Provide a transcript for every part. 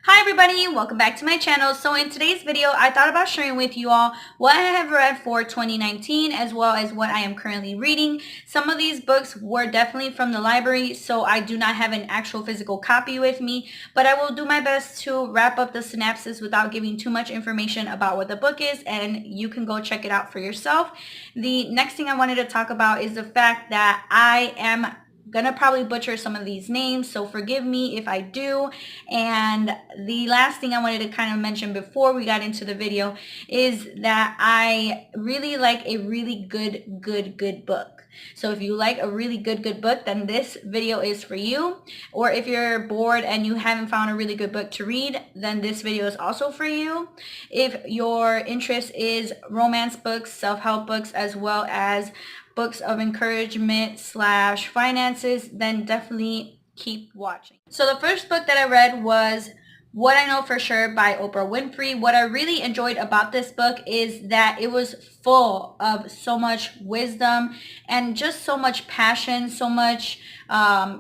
Hi everybody, welcome back to my channel. So in today's video, I thought about sharing with you all what I have read for 2019 as well as what I am currently reading. Some of these books were definitely from the library, so I do not have an actual physical copy with me, but I will do my best to wrap up the synopsis without giving too much information about what the book is, and you can go check it out for yourself. The next thing I wanted to talk about is the fact that I am gonna probably butcher some of these names, so forgive me if I do. And the last thing I wanted to kind of mention before we got into the video is that I really like a really good book. So if you like a really good book, then this video is for you. Or if you're bored and you haven't found a really good book to read, then this video is also for you. If your interest is romance books, self-help books, as well as books of encouragement slash finances, then definitely keep watching. So the first book that I read was What I Know for Sure by Oprah Winfrey. What I really enjoyed about this book is that it was full of so much wisdom and just so much passion, so much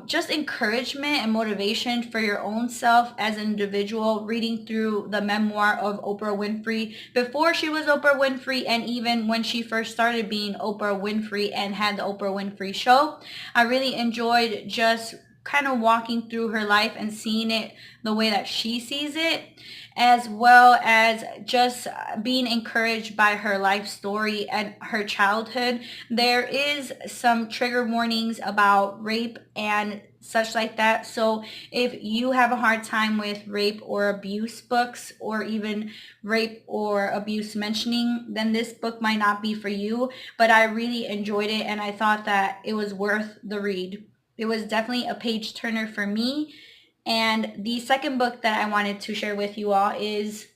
just encouragement and motivation for your own self as an individual, reading through the memoir of Oprah Winfrey before she was Oprah Winfrey and even when she first started being Oprah Winfrey and had the Oprah Winfrey Show. I really enjoyed just kind of walking through her life and seeing it the way that she sees it, as well as just being encouraged by her life story and her childhood. There is some trigger warnings about rape and such like that. So if you have a hard time with rape or abuse books, or even rape or abuse mentioning, then this book might not be for you. But I really enjoyed it and I thought that it was worth the read. It was definitely a page turner for me. And the second book that I wanted to share with you all is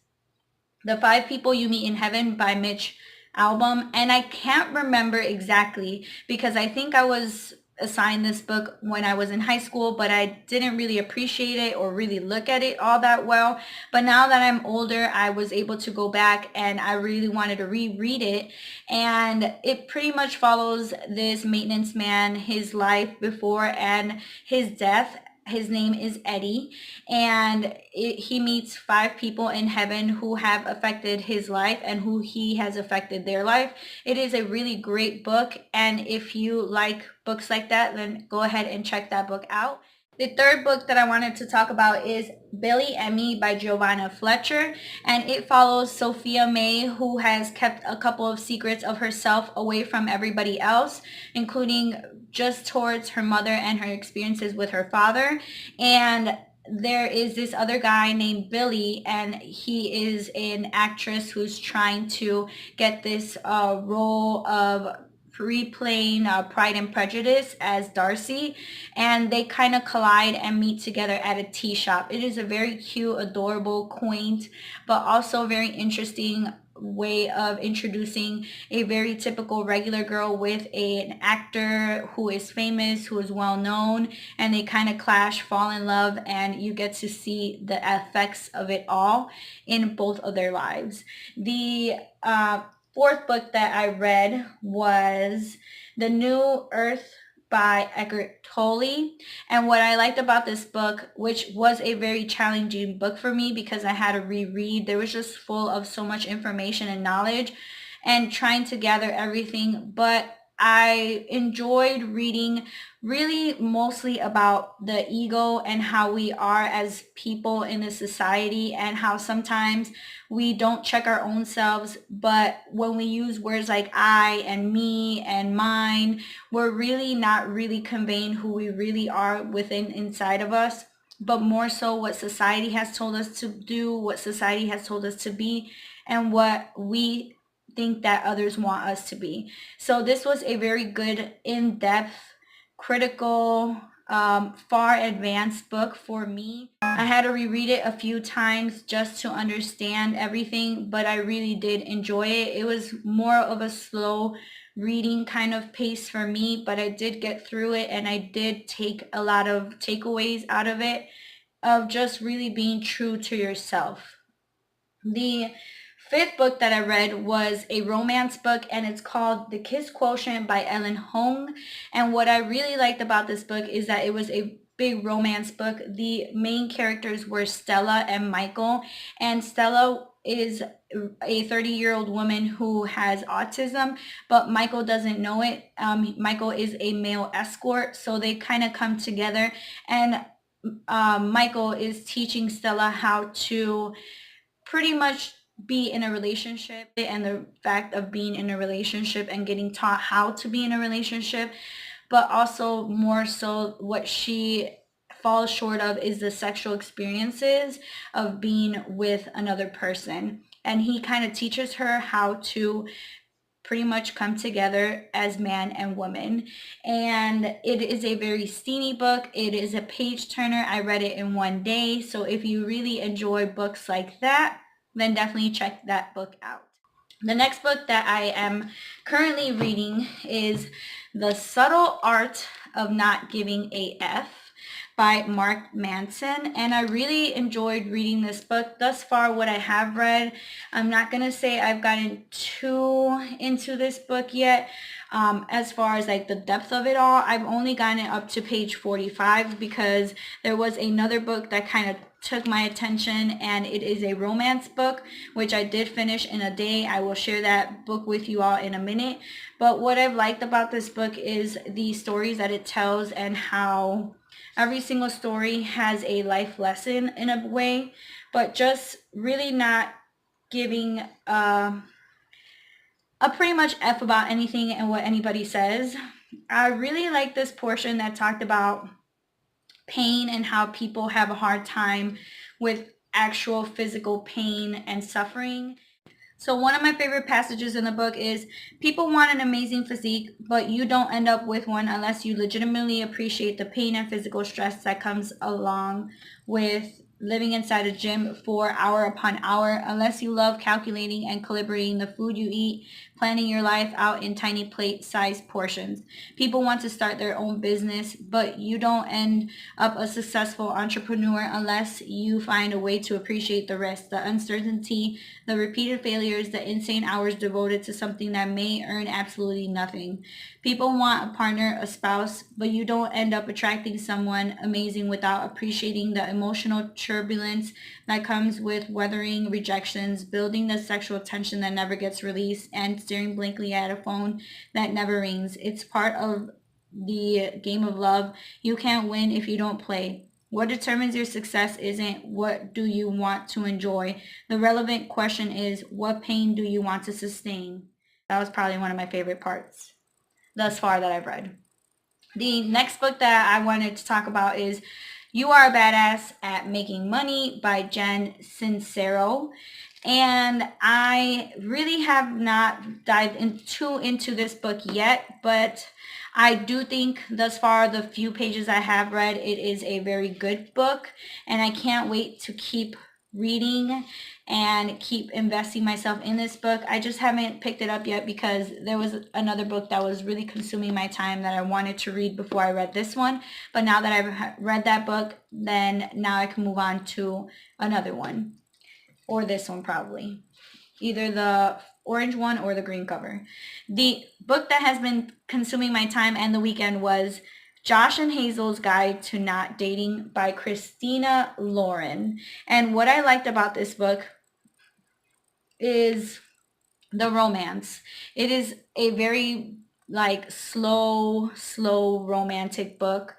The Five People You Meet in Heaven by Mitch Albom. And I can't remember exactly because I think I was assigned this book when I was in high school, but I didn't really appreciate it or really look at it all that well. But now that I'm older, I was able to go back and I really wanted to reread it. And it pretty much follows this maintenance man, his life before and his death. His name is Eddie, and he meets five people in heaven who have affected his life and who he has affected their life. It is a really great book, and if you like books like that, then go ahead and check that book out. The third book that I wanted to talk about is Billy and Me by Giovanna Fletcher, and it follows Sophia May, who has kept a couple of secrets of herself away from everybody else, including just towards her mother and her experiences with her father. And there is this other guy named Billy, and he is an actress who's trying to get this role of replaying Pride and Prejudice as Darcy, and they kind of collide and meet together at a tea shop. It is a very cute, adorable, quaint, but also very interesting way of introducing a very typical regular girl with an actor who is famous, who is well known, and they kind of clash, fall in love, and you get to see the effects of it all in both of their lives. The fourth book that I read was The New Earth by Eckhart Tolle. And what I liked about this book, which was a very challenging book for me because I had to reread, there was just full of so much information and knowledge and trying to gather everything, but I enjoyed reading really mostly about the ego and how we are as people in a society and how sometimes we don't check our own selves, but when we use words like I and me and mine, we're really not really conveying who we really are within inside of us, but more so what society has told us to do, what society has told us to be, and what we think that others want us to be. So this was a very good, in-depth, critical, far advanced book for me. I had to reread it a few times just to understand everything, but I really did enjoy it. It was more of a slow reading kind of pace for me, but I did get through it and I did take a lot of takeaways out of it, of just really being true to yourself. The fifth book that I read was a romance book, and it's called The Kiss Quotient by Hoang. And what I really liked about this book is that it was a big romance book. The main characters were Stella and Michael, and Stella is a 30-year-old woman who has autism, but Michael doesn't know it. Michael is a male escort, so they kind of come together, and Michael is teaching Stella how to pretty much be in a relationship, and the fact of being in a relationship and getting taught how to be in a relationship, but also more so what she falls short of is the sexual experiences of being with another person. And he kind of teaches her how to pretty much come together as man and woman. And it is a very steamy book. It is a page turner. I read it in one day. So if you really enjoy books like that, then definitely check that book out. The next book that I am currently reading is The Subtle Art of Not Giving a F by Mark Manson, and I really enjoyed reading this book. Thus far, what I have read, I'm not going to say I've gotten too into this book yet. As far as like the depth of it all, I've only gotten it up to page 45 because there was another book that kind of took my attention, and it is a romance book, which I did finish in a day. I will share that book with you all in a minute. But what I've liked about this book is the stories that it tells, and how every single story has a life lesson in a way, but just really not giving a pretty much F about anything and what anybody says. I really like this portion that talked about pain and how people have a hard time with actual physical pain and suffering. So one of my favorite passages in the book is, people want an amazing physique, but you don't end up with one unless you legitimately appreciate the pain and physical stress that comes along with living inside a gym for hour upon hour, unless you love calculating and calibrating the food you eat, planning your life out in tiny plate-sized portions. People want to start their own business, but you don't end up a successful entrepreneur unless you find a way to appreciate the risk, the uncertainty, the repeated failures, the insane hours devoted to something that may earn absolutely nothing. People want a partner, a spouse, but you don't end up attracting someone amazing without appreciating the emotional turbulence that comes with weathering rejections, building the sexual tension that never gets released, and staring blankly at a phone that never rings. It's part of the game of love. You can't win if you don't play. What determines your success isn't what do you want to enjoy. The relevant question is, what pain do you want to sustain? That was probably one of my favorite parts thus far that I've read. The next book that I wanted to talk about is You Are a Badass at Making Money by Jen Sincero. And I really have not dived into this book yet, but I do think thus far, the few pages I have read, it is a very good book, and I can't wait to keep reading and keep investing myself in this book. I just haven't picked it up yet because there was another book that was really consuming my time that I wanted to read before I read this one. But now that I've read that book, then now I can move on to another one, or this one probably. Either the orange one or the green cover. The book that has been consuming my time and the weekend was Josh and Hazel's Guide to Not Dating by Christina Lauren. And what I liked about this book is the romance. It is a very slow romantic book.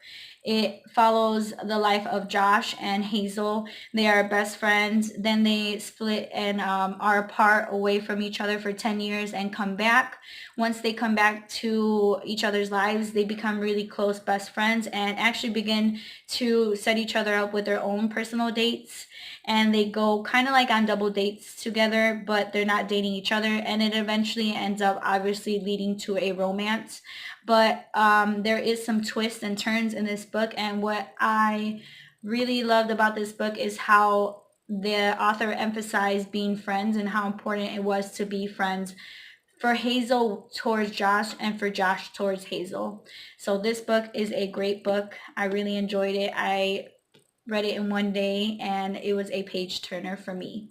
It follows the life of Josh and Hazel. They are best friends. Then they split and are apart, away from each other for 10 years and come back. Once they come back to each other's lives, they become really close best friends and actually begin to set each other up with their own personal dates. And they go kind of like on double dates together, but they're not dating each other. And it eventually ends up obviously leading to a romance. But there is some twists and turns in this book. And what I really loved about this book is how the author emphasized being friends and how important it was to be friends for Hazel towards Josh and for Josh towards Hazel. So this book is a great book. I really enjoyed it. I read it in one day and it was a page turner for me.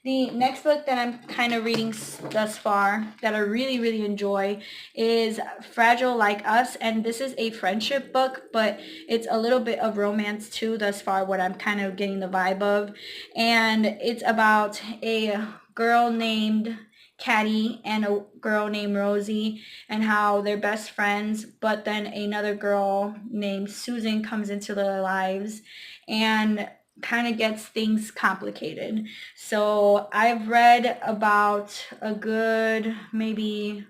The next book that I'm kind of reading thus far that I really, really enjoy is Fragile Like Us. And this is a friendship book, but it's a little bit of romance too thus far, what I'm kind of getting the vibe of. And it's about a girl named Caddy and a girl named Rosie and how they're best friends, but then another girl named Susan comes into their lives and kind of gets things complicated. So I've read about a good maybe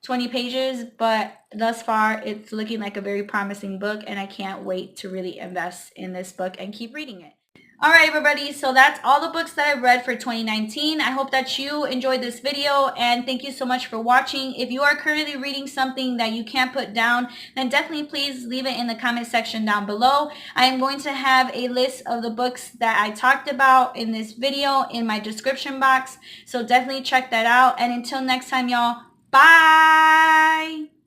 20 pages, but thus far it's looking like a very promising book, and I can't wait to really invest in this book and keep reading it. All right, everybody, so that's all the books that I've read for 2019. I hope that you enjoyed this video, and thank you so much for watching. If you are currently reading something that you can't put down, then definitely please leave it in the comment section down below. I am going to have a list of the books that I talked about in this video in my description box, so definitely check that out. And until next time, y'all, bye!